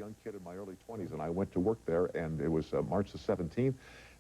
young kid in my early 20s, and I went to work there, and it was March the 17th.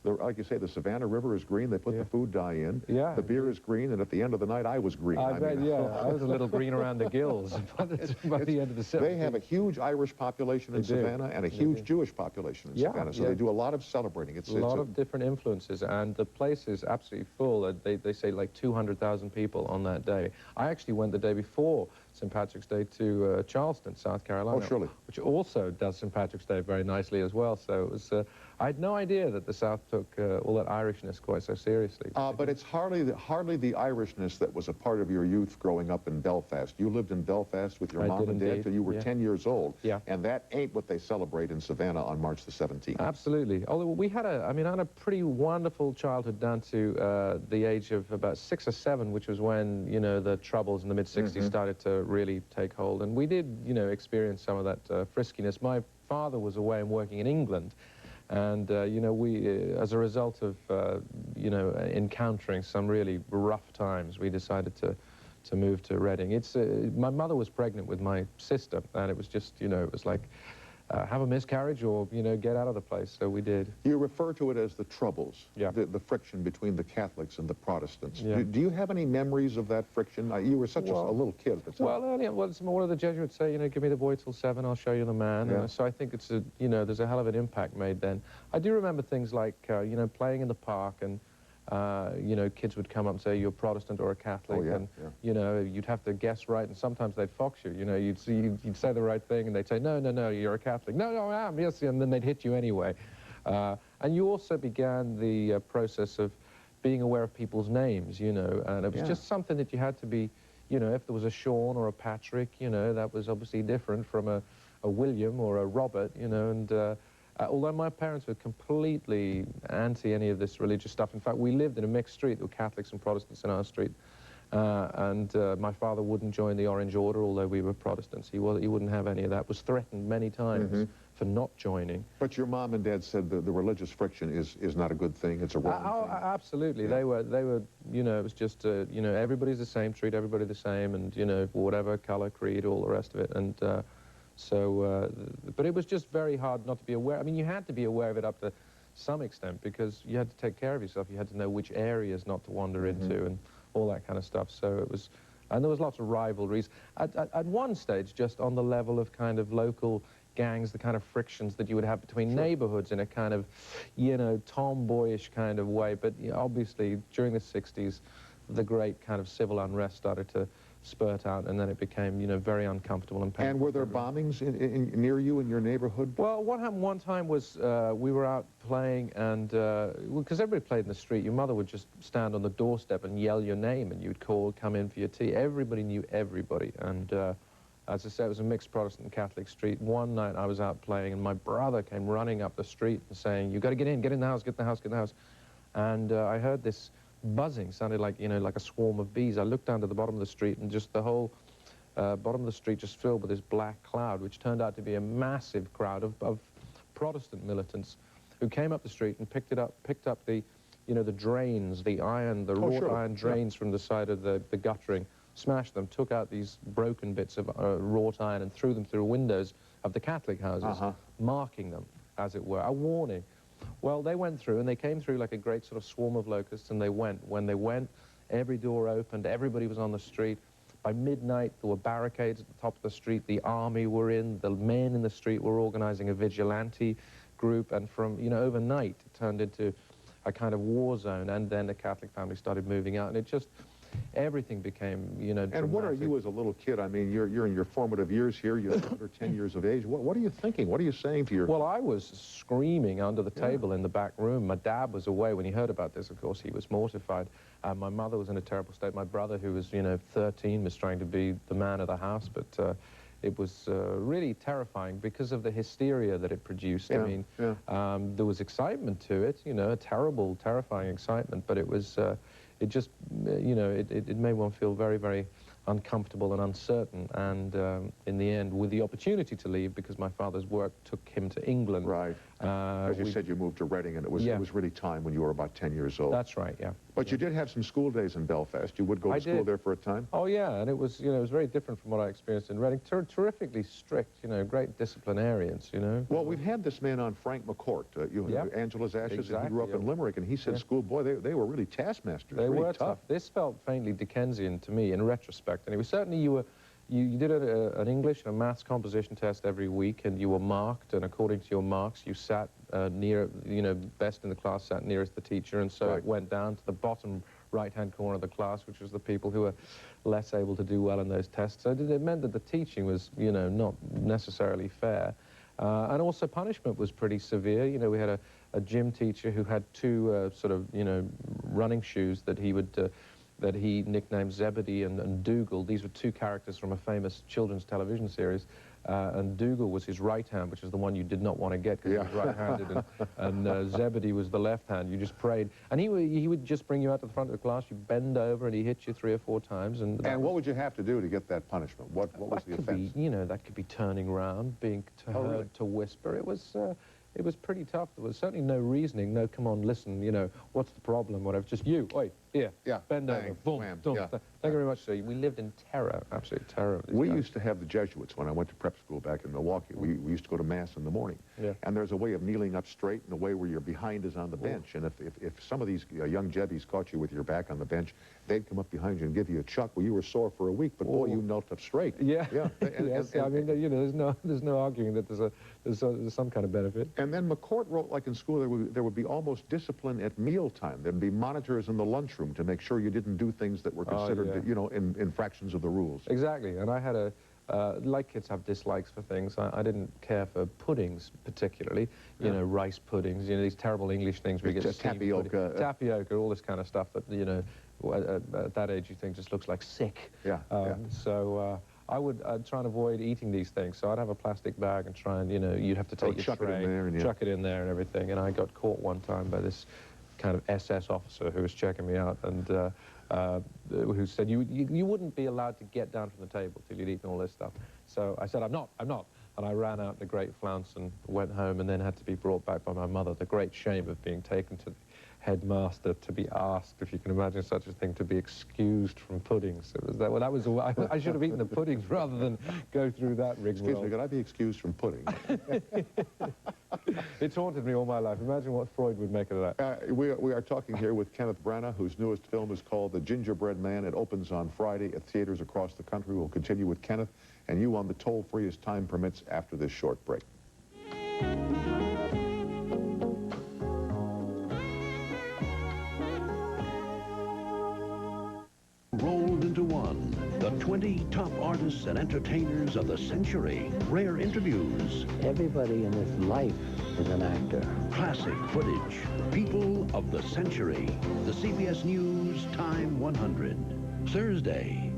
Like you say, the Savannah River is green. They put the food dye in. Yeah. The beer is green, and at the end of the night, I was green. I bet, yeah. I was a little green around the gills by the end of the 70s. They have a huge Irish population in Savannah and a huge Jewish population in Savannah, so they do a lot of celebrating. It's a lot of different influences, and the place is absolutely full. They say like 200,000 people on that day. I actually went the day before St. Patrick's Day to Charleston, South Carolina. Oh, surely. Which also does St. Patrick's Day very nicely as well. So it was, I had no idea that the South took all that Irishness quite so seriously. But it's hardly the Irishness that was a part of your youth growing up in Belfast. You lived in Belfast with your mom and dad till you were 10 years old. Yeah. And that ain't what they celebrate in Savannah on March the 17th. Absolutely. Although we had I had a pretty wonderful childhood down to the age of about 6 or 7, which was when, you know, the Troubles in the mid-60s started to really take hold. And we did, you know, experience some of that friskiness. My father was away and working in England. And, you know, we, as a result of, you know, encountering some really rough times, we decided to move to Reading. My mother was pregnant with my sister, and it was just, you know, it was like, have a miscarriage or, you know, get out of the place. So we did. You refer to it as the Troubles, yeah. the friction between the Catholics and the Protestants. Yeah. Do you have any memories of that friction? You were such a little kid at the time. Well, it's what do the Jesuits say, you know, give me the boy till 7, I'll show you the man. Yeah. So I think it's you know, there's a hell of an impact made then. I do remember things like, you know, playing in the park and, you know, kids would come up and say, you're Protestant or a Catholic, and, you know, you'd have to guess right, and sometimes they'd fox you, you know, you'd say the right thing, and they'd say, no, no, no, you're a Catholic. No, no, I am, yes, and then they'd hit you anyway. And you also began the process of being aware of people's names, you know, and it was just something that you had to be, you know, if there was a Sean or a Patrick, you know, that was obviously different from a William or a Robert, you know, and although my parents were completely anti any of this religious stuff. In fact, we lived in a mixed street. There were Catholics and Protestants in our street. And my father wouldn't join the Orange Order, although we were Protestants. He wouldn't have any of that. Was threatened many times for not joining. But your mom and dad said the religious friction is not a good thing. It's a wrong thing. Absolutely. They were, you know, it was just, you know, everybody's the same, treat everybody the same, and, you know, whatever, color, creed, all the rest of it. And but it was just very hard not to be aware. I mean, you had to be aware of it up to some extent because you had to take care of yourself. You had to know which areas not to wander into and all that kind of stuff. So it was, and there was lots of rivalries. At one stage, just on the level of kind of local gangs, the kind of frictions that you would have between neighborhoods in a kind of, you know, tomboyish kind of way. But you know, obviously, during the 60s, the great kind of civil unrest started to spurt out, and then it became, you know, very uncomfortable and painful. And were there bombings near you in your neighborhood? Well, what happened one time was we were out playing, and because everybody played in the street, your mother would just stand on the doorstep and yell your name, and you'd call, come in for your tea. Everybody knew everybody, and as I said, it was a mixed Protestant and Catholic street. One night I was out playing, and my brother came running up the street and saying, "You've got to get in the house, get in the house, get in the house." And I heard this buzzing, sounded like, you know, like a swarm of bees. I looked down to the bottom of the street, and just the whole bottom of the street just filled with this black cloud, which turned out to be a massive crowd of Protestant militants who came up the street and picked up the, you know, the drains, the wrought iron drains from the side of the guttering, smashed them, took out these broken bits of wrought iron and threw them through windows of the Catholic houses, marking them, as it were, a warning. Well, they went through, and they came through like a great sort of swarm of locusts, and they went. When they went, every door opened, everybody was on the street. By midnight, there were barricades at the top of the street. The army were in, the men in the street were organizing a vigilante group, and from, you know, overnight, it turned into a kind of war zone, and then the Catholic family started moving out, and it just, everything became, you know, dramatic. And what are you as a little kid? I mean, you're in your formative years here. You're under 10 years of age. What are you thinking? What are you saying to your... Well, I was screaming under the table in the back room. My dad was away when he heard about this. Of course, he was mortified. My mother was in a terrible state. My brother, who was, you know, 13, was trying to be the man of the house, but it was really terrifying because of the hysteria that it produced. I mean, there was excitement to it, you know, a terrible, terrifying excitement, but it was... it just, you know, it made one feel very, very uncomfortable and uncertain. And in the end, with the opportunity to leave, because my father's work took him to England. Right. As you said, you moved to Reading, and it was really time when you were about 10 years old. That's right, yeah. But you did have some school days in Belfast. You would go to school there for a time? Oh, yeah, and it was, you know, it was very different from what I experienced in Reading. Terrifically strict, you know, great disciplinarians, you know. Well, we've had this man on, Frank McCourt, Angela's Ashes, exactly, and he grew up in Limerick, and he said, schoolboy, they were really taskmasters. They really were tough. This felt faintly Dickensian to me, in retrospect. And it was certainly, you did an English and a maths composition test every week, and you were marked, and according to your marks, you sat near, you know, best in the class sat nearest the teacher, and so it went down to the bottom right-hand corner of the class, which was the people who were less able to do well in those tests. So it meant that the teaching was, you know, not necessarily fair. And also punishment was pretty severe. You know, we had a gym teacher who had two sort of, you know, running shoes that he would... that he nicknamed Zebedee and Dougal. These were two characters from a famous children's television series. And Dougal was his right hand, which is the one you did not want to get because he was right-handed, and Zebedee was the left hand. You just prayed. And he would just bring you out to the front of the class, you bend over, and he hit you 3 or 4 times. And what would you have to do to get that punishment? What was the offense? You know, that could be turning around, being heard to whisper. It was pretty tough. There was certainly no reasoning, no, come on, listen, you know, what's the problem, whatever. Just you, oi, here, bend over, boom, boom. Thank you very much, sir. We lived in terror, absolute terror. We used to have the Jesuits when I went to prep school back in Milwaukee. We used to go to Mass in the morning. And there's a way of kneeling up straight and a way where your behind is on the bench. And if some of these young Jebbies caught you with your back on the bench, they'd come up behind you and give you a chuck. Well, you were sore for a week, but boy, you knelt up straight. I mean, you know, there's no arguing that there's some kind of benefit. And then McCourt wrote, like in school, there would be almost discipline at mealtime. There'd be monitors in the lunchroom to make sure you didn't do things that were considered, you know, infractions of the rules. Exactly, and I had like kids have dislikes for things. I didn't care for puddings particularly, you know, rice puddings, you know, these terrible English things where you get tapioca. Tapioca, all this kind of stuff that, you know, at that age you think just looks like sick. So I'd try and avoid eating these things. So I'd have a plastic bag and try and, you know, you'd have to take your tray, chuck it in there and everything. And I got caught one time by this kind of SS officer who was checking me out and who said, you wouldn't be allowed to get down from the table till you'd eaten all this stuff. So I said, I'm not. And I ran out in a great flounce and went home and then had to be brought back by my mother. The great shame of being taken to the headmaster to be asked, if you can imagine such a thing, to be excused from puddings. It was that. Well, that was. I should have eaten the puddings rather than go through that rigmarole. Excuse me, could I be excused from pudding? It's haunted me all my life. Imagine what Freud would make of that. We are talking here with Kenneth Branagh, whose newest film is called The Gingerbread Man. It opens on Friday at theaters across the country. We'll continue with Kenneth and you on the toll-free as time permits after this short break. Rolled into one, the 20 top artists and entertainers of the century. Rare interviews. Everybody in this life is an actor. Classic footage. People of the century. The CBS News Time 100. Thursday.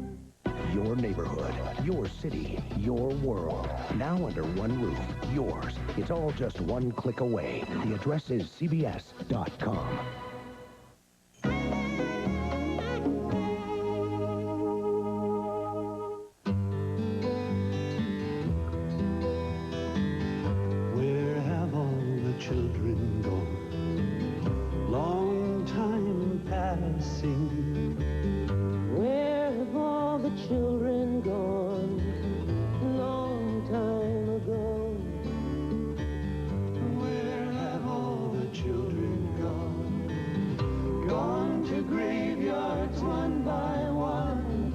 Your neighborhood, your city, your world. Now under one roof, yours. It's all just one click away. The address is cbs.com. Where have all the children gone? Long time passing. The children gone long time ago. Where have all the children gone? Gone to graveyards one by one.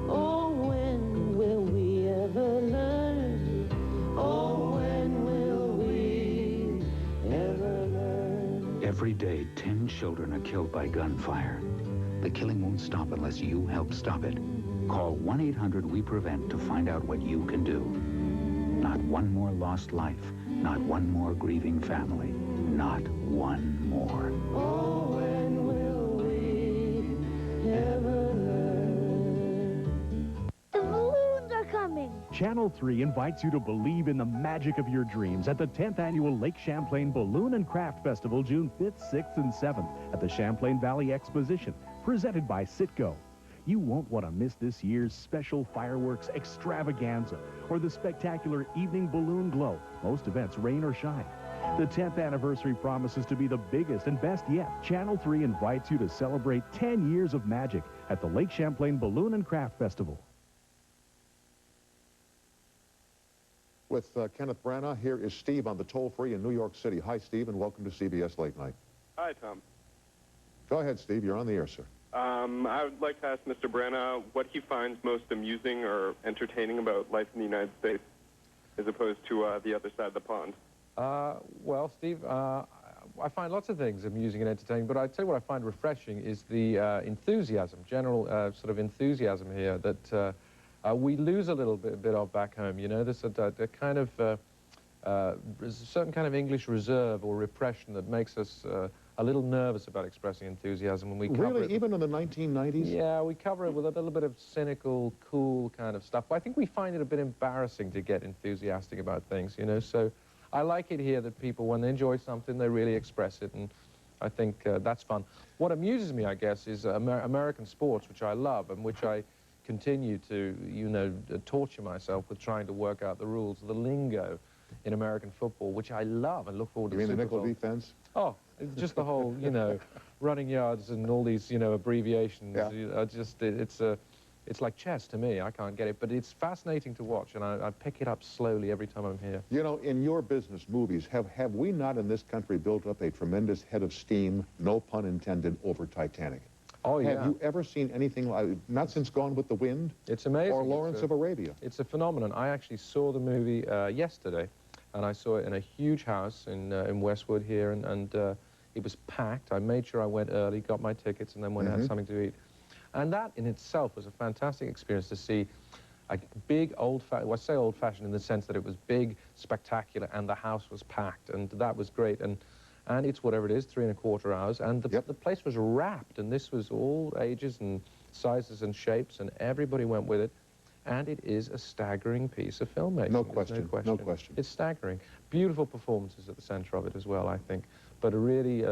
Oh, when will we ever learn? Oh, when will we ever learn? Every day, 10 children are killed by gunfire. The killing won't stop unless you help stop it. Call 1-800-WE-PREVENT to find out what you can do. Not one more lost life, not one more grieving family, not one more. Oh, when will we ever learn? The balloons are coming. Channel 3 invites you to believe in the magic of your dreams at the 10th Annual Lake Champlain Balloon and Craft Festival, June 5th, 6th, and 7th at the Champlain Valley Exposition, presented by Citgo. You won't want to miss this year's special fireworks extravaganza or the spectacular evening balloon glow. Most events rain or shine. The 10th anniversary promises to be the biggest and best yet. Channel 3 invites you to celebrate 10 years of magic at the Lake Champlain Balloon and Craft Festival. With Kenneth Branagh, here is Steve on the toll-free in New York City. Hi, Steve, and welcome to CBS Late Night. Hi, Tom. Go ahead, Steve. You're on the air, sir. I would like to ask Mr. Branagh what he finds most amusing or entertaining about life in the United States as opposed to the other side of the pond. Well, Steve, I find lots of things amusing and entertaining, but I'd tell you what I find refreshing is the enthusiasm, general sort of enthusiasm here that we lose a little bit of back home. You know, there's a kind of certain kind of English reserve or repression that makes us a little nervous about expressing enthusiasm when we cover Really? it. Even in the 1990s? Yeah, we cover it with a little bit of cynical, cool kind of stuff. But I think we find it a bit embarrassing to get enthusiastic about things, you know. So I like it here that people, when they enjoy something, they really express it, and I think that's fun. What amuses me, I guess, is American sports, which I love, and which I continue to, you know, torture myself with trying to work out the rules, the lingo in American football, which I love and look forward to. You mean the Super nickel Bowl. defense? Oh, just the whole, you know, running yards and all these, you know, abbreviations. Yeah. It's like chess to me. I can't get it, but it's fascinating to watch, and I pick it up slowly every time I'm here. You know, in your business, movies, have we not in this country built up a tremendous head of steam, no pun intended, over Titanic? Oh, yeah. Have you ever seen anything like, not since Gone with the Wind? It's amazing. Or Lawrence of Arabia? It's a phenomenon. I actually saw the movie yesterday, and I saw it in a huge house in Westwood here, and it was packed. I made sure I went early, got my tickets, and then went and had something to eat. And that in itself was a fantastic experience to see a big old-fashioned, well, I say old-fashioned in the sense that it was big, spectacular, and the house was packed, and that was great. And it's whatever it is, 3¼ hours, and the place was wrapped, and this was all ages and sizes and shapes, and everybody went with it. And it is a staggering piece of filmmaking. No question, no question. no question. It's staggering. Beautiful performances at the center of it as well, I think. But really,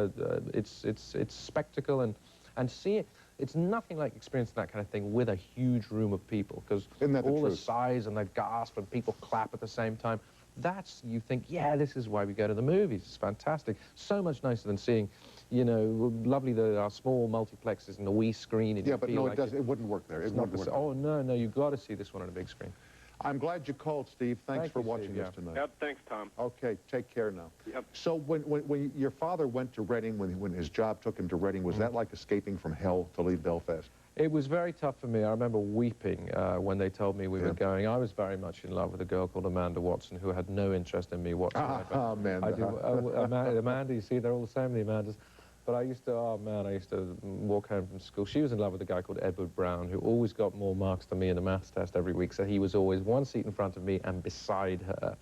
it's spectacle, and see it. It's nothing like experiencing that kind of thing with a huge room of people, because all the sighs and the gasp and people clap at the same time. That's, you think, yeah, this is why we go to the movies. It's fantastic. So much nicer than seeing, you know, lovely our small multiplexes and the wee screen. And yeah, but no, like it wouldn't work there. It wouldn't work. Oh, no, you've got to see this one on a big screen. I'm glad you called, Steve. Thanks for watching us tonight. Yep, thanks, Tom. Okay, take care now. Yep. So when your father went to Reading, when his job took him to Reading, was that like escaping from hell to leave Belfast? It was very tough for me. I remember weeping when they told me we were going. I was very much in love with a girl called Amanda Watson, who had no interest in me whatsoever. Amanda. I do, Amanda, you see, they're all the same, the Amandas. But I used to, oh man, I used to walk home from school. She was in love with a guy called Edward Brown, who always got more marks than me in the maths test every week. So he was always one seat in front of me and beside her.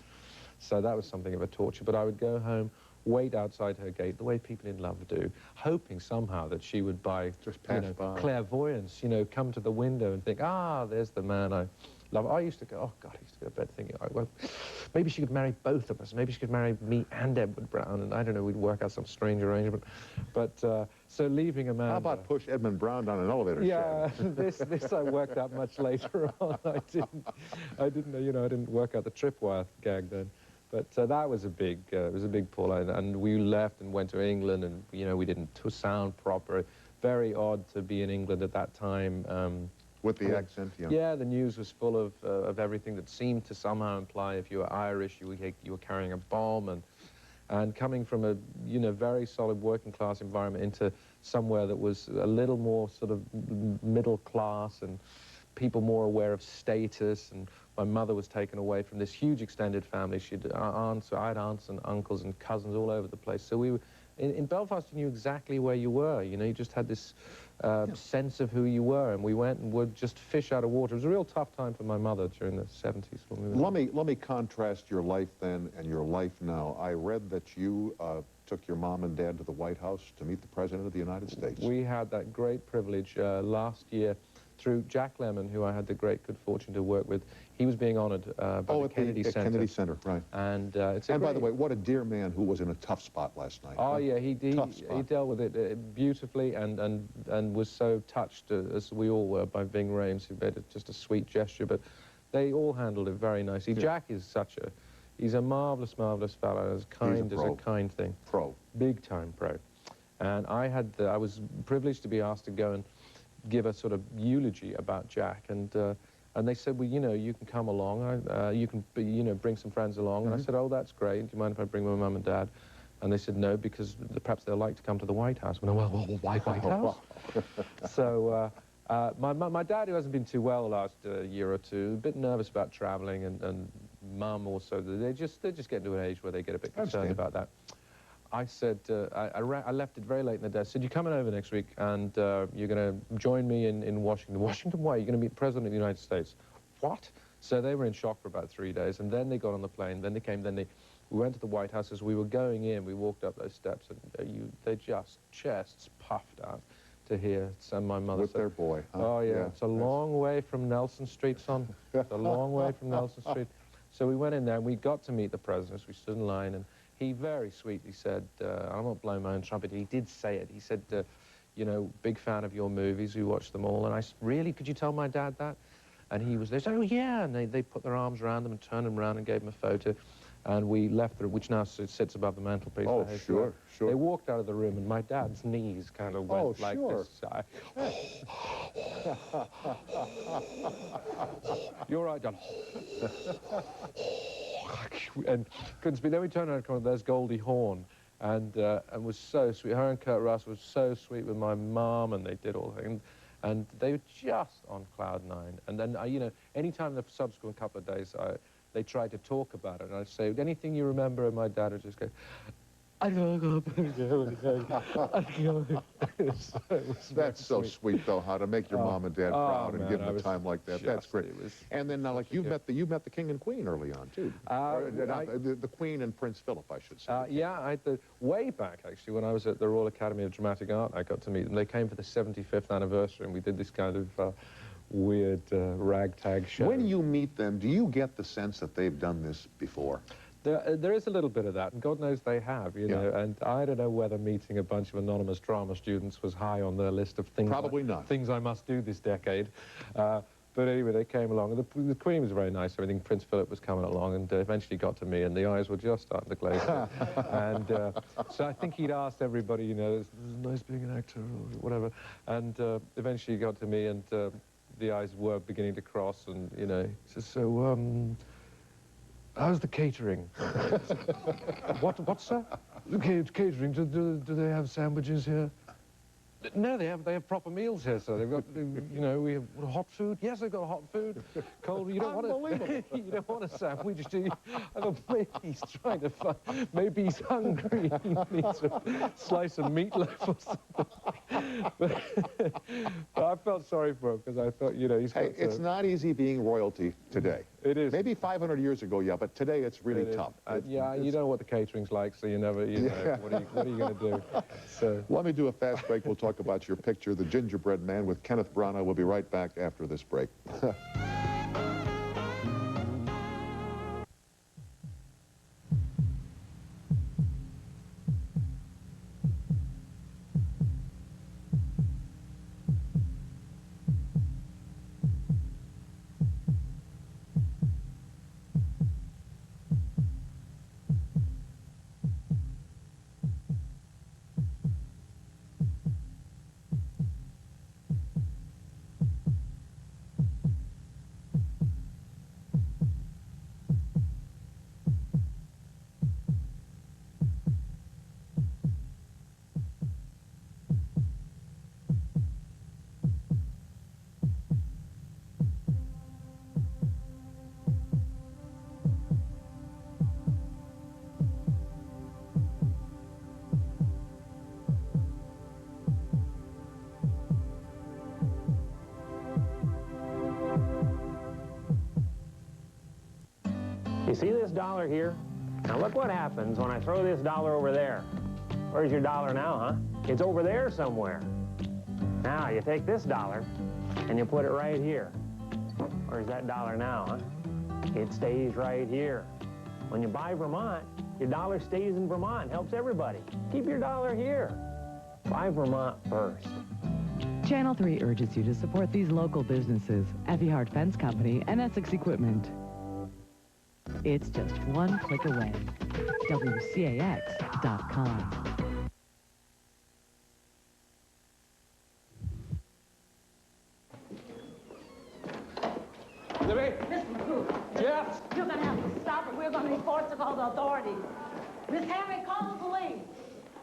So that was something of a torture. But I would go home, wait outside her gate, the way people in love do, hoping somehow that she would, by clairvoyance, you know, come to the window and think, there's the man I love. I used to go, oh God, I used to go to bed thinking, well, maybe she could marry both of us. Maybe she could marry me and Edward Brown, and I don't know, we'd work out some strange arrangement. But so leaving Amanda. How about push Edmund Brown down an elevator shaft? this I worked out much later on. I didn't, you know, I didn't work out the tripwire gag then. But that was a big, pull, and we left and went to England, and you know, we didn't sound proper. Very odd to be in England at that time. With the accent, yeah. Yeah, the news was full of everything that seemed to somehow imply if you were Irish, you were carrying a bomb, and coming from a, you know, very solid working class environment into somewhere that was a little more sort of middle class and people more aware of status. And my mother was taken away from this huge extended family. I had aunts and uncles and cousins all over the place. So we were in Belfast. You knew exactly where you were. You know, you just had this sense of who you were, and we went and would just fish out of water. It was a real tough time for my mother during the 70s. When we were let me contrast your life then and your life now. I read that you took your mom and dad to the White House to meet the President of the United States. We had that great privilege last year through Jack Lemmon, who I had the great good fortune to work with. He was being honored by the Kennedy Center. Kennedy Center, right. And by the way, what a dear man who was in a tough spot last night. Oh, yeah, he dealt with it beautifully and was so touched, as we all were, by Ving Rhames, who made just a sweet gesture. But they all handled it very nicely. Yeah. Jack is such a, He's a marvelous, marvelous fellow, as kind as a kind thing. Pro. Big time pro. And I was privileged to be asked to go and give a sort of eulogy about Jack, and they said, well, you know, you can come along, you can, you know, bring some friends along. And I said, oh, that's great. Do you mind if I bring my mum and dad? And they said no, because perhaps they'll like to come to the White House. And I went, well, why White House? So my dad, who hasn't been too well the last year or two, a bit nervous about traveling, and mum also, they're just getting to an age where they get a bit concerned about that. I said, I left it very late in the day. I said, you're coming over next week, and you're going to join me in Washington. Washington, why? You're going to meet the President of the United States. What? So they were in shock for about 3 days, and then they got on the plane, then they came, we went to the White House. As we were going in, we walked up those steps, and they just chests puffed out to hear my mother with their boy. Huh? Oh, yeah. It's a long way from Nelson Street, son. It's a long way from Nelson Street. So we went in there, and we got to meet the president. We stood in line, and he very sweetly said, I'm not blowing my own trumpet, he did say it. He said, you know, big fan of your movies, we watched them all. And I said, really, could you tell my dad that? And he was there, said, oh, yeah. And they put their arms around him and turned him around and gave him a photo. And we left, which now sits above the mantelpiece. Oh, sure, sure. They walked out of the room, and my dad's knees kind of went like this. You're right, John. And couldn't speak. Then we turned around and there's Goldie Hawn, and was so sweet. Her and Kurt Russell was so sweet with my mum, and they did all the things. And they were just on cloud nine. And then, you know, anytime the subsequent couple of days, they tried to talk about it, and I'd say, anything you remember? And my dad would just go, I don't know. That's so sweet, though, how to make your mom and dad proud and give them a time like that. That's great. And then, like, you met the king and queen early on, too. The queen and Prince Philip, I should say. Yeah, way back, actually, when I was at the Royal Academy of Dramatic Art, I got to meet them. They came for the 75th anniversary, and we did this kind of weird ragtag show. When you meet them, do you get the sense that they've done this before? There is a little bit of that, and God knows they have, you know, and I don't know whether meeting a bunch of anonymous drama students was high on their list of things. Probably not. Things I must do this decade. But anyway, they came along, and the Queen was very nice. Everything. Prince Philip was coming along, and eventually got to me, and the eyes were just starting to glaze. And so I think he'd asked everybody, you know, it's nice being an actor, or whatever. And eventually he got to me, and the eyes were beginning to cross, and, you know, he says, so, how's the catering? What, sir? The catering, do they have sandwiches here? No, they have proper meals here, sir. They've got, you know, we have hot food. Yes, they've got hot food. Cold. You don't want a sandwich, do you? I thought maybe he's trying to find. Maybe he's hungry. He needs a slice of meatloaf or something. But I felt sorry for him because I thought, you know, he's. Hey, it's not easy being royalty today. It is. Maybe 500 years ago, yeah, but today it's really tough. Yeah, you know what the catering's like, so you never. You know, what are you going to do? So let me do a fast break. We'll talk about your picture, The Gingerbread Man, with Kenneth Branagh. We'll be right back after this break. You see this dollar here? Now look what happens when I throw this dollar over there. Where's your dollar now, huh? It's over there somewhere. Now you take this dollar and you put it right here. Where's that dollar now, huh? It stays right here. When you buy Vermont, your dollar stays in Vermont. Helps everybody. Keep your dollar here. Buy Vermont first. Channel 3 urges you to support these local businesses, Effie Hart Fence Company and Essex Equipment. It's just one click away. WCAX.com. Libby? Mr. McGrew. Jeff? You're going to have to stop it. We're going to be forced to call the authorities. Miss Harry, call the police.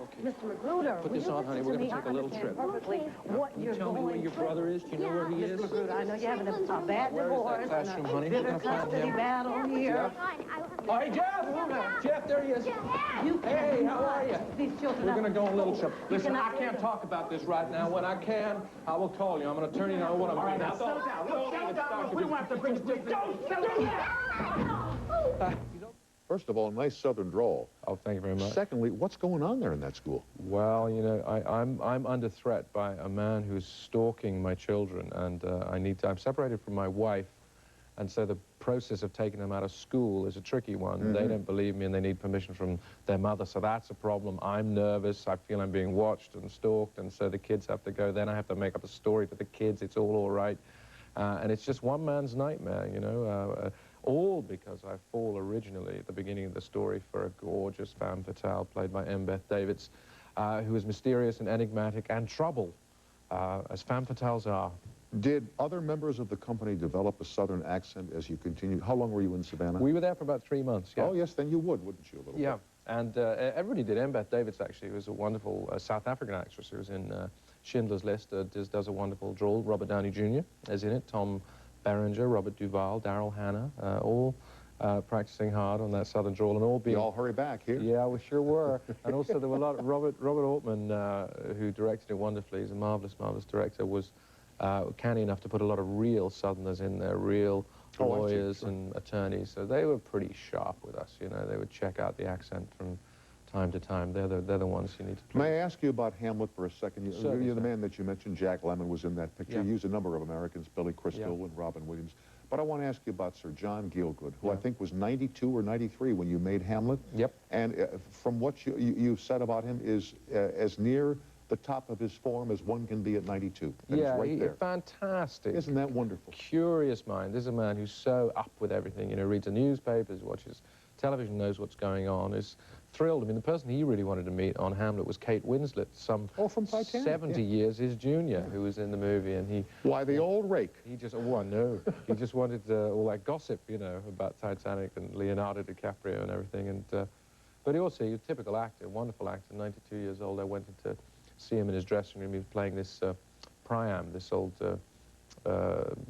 Okay. Mr. Magruder, Put this on, honey. We're going to take a little trip. Perfectly what you're Tell me where your brother is. Do you know where he is? Mr. Magruder, I know you're having a bad Where is divorce that classroom, honey? and a We're bitter gonna find custody him. battle here. Oh, hey, Jeff! Jeff, there he is. Hey, how are you? These children We're going to go on a little trip. Listen, cannot I can't talk about this right now. When I can, I will call you. I'm going to turn you on what I'm doing. Now, settle down. Look, settle down. We don't have to bring this. Don't settle down. First of all, nice southern drawl. Oh, thank you very much. Secondly, what's going on there in that school? Well, you know, I'm under threat by a man who's stalking my children, and I'm separated from my wife, and so the process of taking them out of school is a tricky one. Mm-hmm. They don't believe me, and they need permission from their mother, so that's a problem. I'm nervous. I feel I'm being watched and stalked, and so the kids have to go. Then I have to make up a story to the kids. It's all right. And it's just one man's nightmare, you know, all because I fall originally at the beginning of the story for a gorgeous femme fatale played by M. Beth Davids, who is mysterious and enigmatic and trouble, as femme fatales are. Did other members of the company develop a southern accent as you continued? How long were you in Savannah? We were there for about 3 months, yeah. Oh, yes, then you would, wouldn't you, a little Yeah, bit? and everybody did. M. Beth Davids, actually, was a wonderful South African actress who was in Schindler's List, does a wonderful drawl. Robert Downey Jr. is in it, Tom Berenger, Robert Duvall, Daryl Hannah, all practicing hard on that southern drawl, and all being... You all hurry back here. Yeah, we sure were. And also there were a lot of... Robert Altman, who directed it wonderfully, he's a marvelous, marvelous director, was canny enough to put a lot of real Southerners in there, real lawyers and attorneys. So they were pretty sharp with us, you know. They would check out the accent from time to time. They're the ones you need to play. May I ask you about Hamlet for a second? Certainly, You're the man that you mentioned, Jack Lemmon, was in that picture. Yeah. You used a number of Americans, Billy Crystal and Robin Williams. But I want to ask you about Sir John Gielgud, who I think was 92 or 93 when you made Hamlet. Yep. And from what you said about him is as near the top of his form as one can be at 92. And Yeah, it's right there. Fantastic. Isn't that wonderful? Curious mind. This is a man who's so up with everything, you know, reads the newspapers, watches television, knows what's going on, is thrilled. I mean, the person he really wanted to meet on Hamlet was Kate Winslet, some from Titanic, 70 years his junior, who was in the movie, and he... Why, the old rake. He just, oh, I know. He just wanted all that gossip, you know, about Titanic and Leonardo DiCaprio and everything, and... but he also, he's a typical actor, wonderful actor, 92 years old. I went in to see him in his dressing room. He was playing this Priam, this old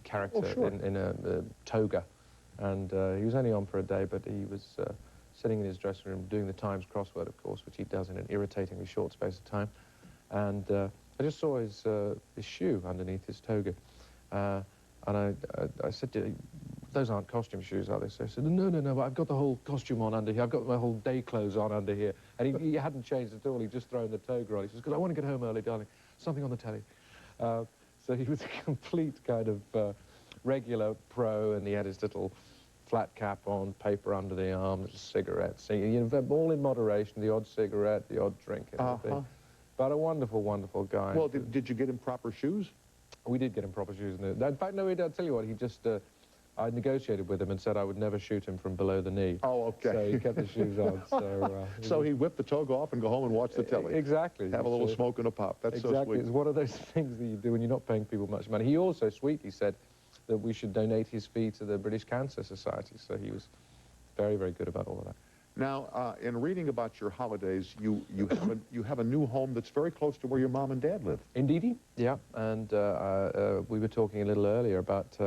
character in a toga, and he was only on for a day, but he was sitting in his dressing room doing the Times crossword, of course, which he does in an irritatingly short space of time, and I just saw his shoe underneath his toga, and I said to him, those aren't costume shoes, are they? So he said, no, I've got the whole costume on under here. I've got my whole day clothes on under here. And he hadn't changed at all. He'd just thrown the toga on. He says, because I want to get home early, darling. Something on the telly. So he was a complete kind of regular pro, and he had his little flat cap on, paper under the arm, cigarettes. So, you know, all in moderation, the odd cigarette, the odd drink and everything. But a wonderful, wonderful guy. Well, did you get him proper shoes? We did get him proper shoes. In fact, no, I'll tell you what, he just... I negotiated with him and said I would never shoot him from below the knee. Oh, okay. So he kept the shoes on. So he whipped the toga off and go home and watch the telly. Exactly. Have a little smoke and a pop. That's so sweet. It's one of those things that you do when you're not paying people much money. He also sweetly said that we should donate his fee to the British Cancer Society. So he was very, very good about all of that. Now, in reading about your holidays, you have a new home that's very close to where your mom and dad live. Indeedy, yeah. And we were talking a little earlier about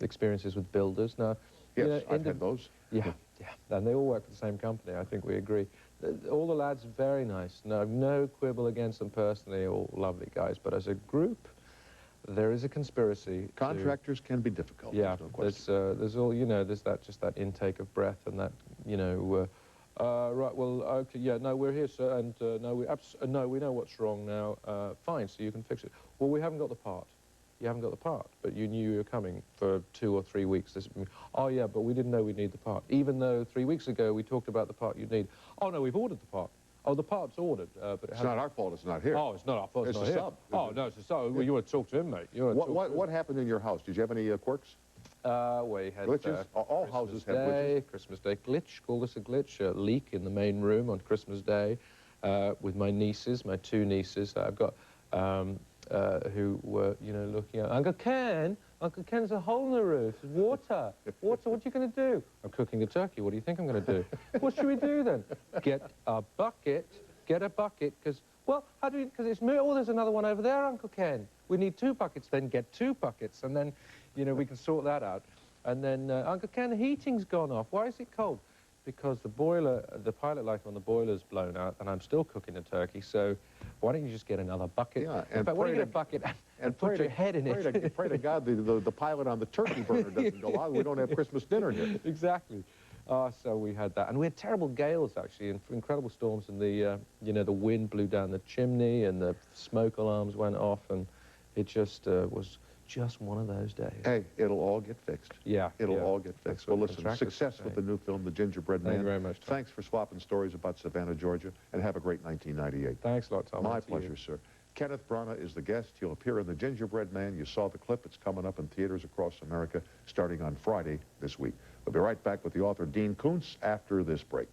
experiences with builders. Now, yes, you know, I've had those. Yeah, and they all work for the same company. I think we agree. All the lads very nice. No quibble against them personally. All lovely guys. But as a group, there is a conspiracy. Contractors can be difficult. Yeah, there's no there's all, you know, there's just that intake of breath and that, you know. Right, well, okay, yeah, no, we're here, sir, and no, we know what's wrong now. Fine, so you can fix it. Well, we haven't got the part. You haven't got the part, but you knew you were coming for 2 or 3 weeks. Oh, yeah, but we didn't know we'd need the part, even though 3 weeks ago we talked about the part you'd need. Oh, no, we've ordered the part. Oh, the part's ordered, but it's not our fault it's not here. Oh, it's not our fault it's not here. Sub. Oh, no, it's a sub. Well, you want to talk to him, mate. What happened in your house? Did you have any quirks? We had glitches. All houses have glitches. Christmas Day glitch, called us a glitch, a leak in the main room on Christmas Day with my nieces, my two nieces that I've got, who were, you know, looking at, Uncle Ken, there's a hole in the roof, water, what are you going to do? I'm cooking a turkey, what do you think I'm going to do? What should we do then? Get a bucket, because, well, how do we, because it's, oh, there's another one over there, Uncle Ken. We need 2 buckets, then get 2 buckets, and then, you know, we can sort that out. And then, Uncle Ken, the heating's gone off. Why is it cold? Because the boiler, the pilot light on the boiler's blown out, and I'm still cooking a turkey, so why don't you just get another bucket? Yeah, in fact, why don't you get a bucket and put your head in it? Pray to God the pilot on the turkey burner doesn't go out. We don't have Christmas dinner here. Exactly. So we had that. And we had terrible gales, actually, incredible storms, and the, you know, the wind blew down the chimney, and the smoke alarms went off, and it just was just one of those days. Hey, it'll all get fixed. Yeah. It'll all get fixed. Well, listen, success with the new film, The Gingerbread Man. Thank you very much, Tom. Thanks for swapping stories about Savannah, Georgia, and have a great 1998. Thanks a lot, Tom. My pleasure, sir. Kenneth Branagh is the guest. He'll appear in The Gingerbread Man. You saw the clip. It's coming up in theaters across America starting on Friday this week. We'll be right back with the author, Dean Koontz, after this break.